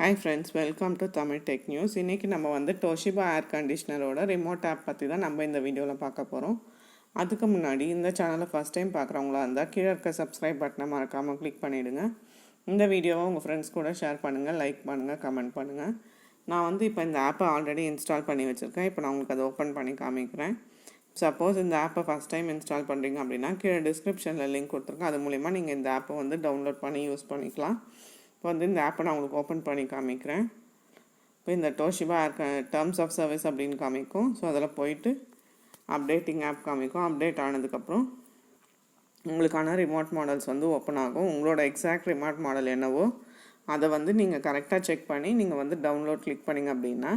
Hi friends, welcome to Tamil Tech News. இன்னைக்கு நம்ம வந்து Toshiba Air Conditioner Remote App பற்றி தான் நம்ம இந்த வீடியோவில் பார்க்க போகிறோம். அதுக்கு முன்னாடி இந்த சேனலை ஃபஸ்ட் டைம் பார்க்குறவங்களா இருந்தால் கீழே இருக்க சப்ஸ்கிரைப் பட்டனை மறக்காமல் கிளிக் பண்ணிவிடுங்க. இந்த வீடியோவை உங்கள் ஃப்ரெண்ட்ஸ் கூட ஷேர் பண்ணுங்கள், லைக் பண்ணுங்கள், கமெண்ட் பண்ணுங்கள். நான் வந்து இப்போ இந்த ஆப்பை ஆல்ரெடி இன்ஸ்டால் பண்ணி வச்சுருக்கேன். இப்போ நான் உங்களுக்கு அதை ஓப்பன் பண்ணி காமிக்கிறேன். சப்போஸ் இந்த ஆப்பை ஃபஸ்ட் டைம் இன்ஸ்டால் பண்ணுறீங்க அப்படின்னா கீழே டிஸ்கிரிப்ஷனில் லிங்க் கொடுத்துருக்கேன். அது மூலிமா நீங்கள் இந்த ஆப்பை வந்து டவுன்லோட் பண்ணி யூஸ் பண்ணிக்கலாம். இப்போ வந்து இந்த ஆப்பை நான் உங்களுக்கு ஓப்பன் பண்ணி காமிக்கிறேன். இப்போ இந்த Toshiba டேர்ம்ஸ் ஆஃப் சர்வீஸ் அப்படின்னு காமிக்கும். ஸோ அதில் போயிட்டு அப்டேட்டிங் ஆப் காமிக்கும். அப்டேட் ஆனதுக்கப்புறம் உங்களுக்கான ரிமோட் மாடல்ஸ் வந்து ஓப்பன் ஆகும். உங்களோட எக்ஸாக்ட் ரிமோட் மாடல் என்னவோ அதை வந்து நீங்கள் கரெக்டாக செக் பண்ணி நீங்கள் வந்து டவுன்லோட் கிளிக் பண்ணிங்க அப்படின்னா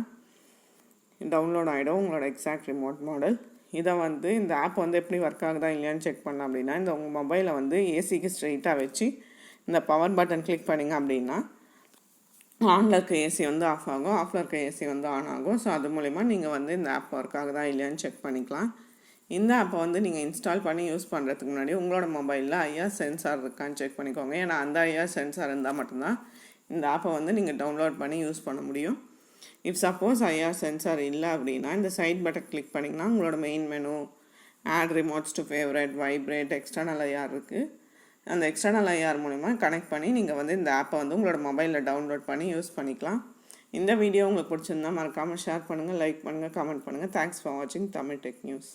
டவுன்லோட் ஆகிடும் உங்களோட எக்ஸாக்ட் ரிமோட் மாடல். இதை வந்து இந்த ஆப் வந்து எப்படி ஒர்க் ஆகுதா இல்லையான்னு செக் பண்ண அப்படின்னா இந்த உங்கள் மொபைலை வந்து ஏசிக்கு ஸ்ட்ரெயிட்டாக வச்சு இந்த பவர் பட்டன் கிளிக் பண்ணிங்க அப்படின்னா ஆனில் இருக்க ஏசி வந்து ஆஃப் ஆகும், ஆஃபில் இருக்க ஏசி வந்து ஆன் ஆகும். ஸோ அது மூலிமா நீங்கள் வந்து இந்த ஆப் ஒர்க் ஆகுதா இல்லையான்னு செக் பண்ணிக்கலாம். இந்த ஆப்பை வந்து நீங்கள் இன்ஸ்டால் பண்ணி யூஸ் பண்ணுறதுக்கு முன்னாடி உங்களோட மொபைலில் ஐஆர் சென்சார் இருக்கான்னு செக் பண்ணிக்கோங்க. ஏன்னா அந்த ஐஆர் சென்சார் இருந்தால் மட்டும்தான் இந்த ஆப்பை வந்து நீங்கள் டவுன்லோட் பண்ணி யூஸ் பண்ண முடியும். இஃப் சப்போஸ் ஐஆர் சென்சார் இல்லை அப்படின்னா இந்த சைட் பட்டன் கிளிக் பண்ணிங்கன்னா உங்களோட main menu, add remotes to favourite, vibrate, external IR இருக்குது. அந்த எக்ஸ்டர்னல் ஐஆர் மூலிமா கனெக்ட் பண்ணி நீங்கள் வந்து இந்த ஆப்பை வந்து உங்களோட மொபைலில் டவுன்லோட் பண்ணி யூஸ் பண்ணிக்கலாம். இந்த வீடியோ உங்களுக்கு பிடிச்சிருந்தா மறக்காமல் ஷேர் பண்ணுங்கள், லைக் பண்ணுங்கள், கமெண்ட் பண்ணுங்கள். தேங்க்ஸ் ஃபார் வாட்சிங் தமிழ் டெக் நியூஸ்.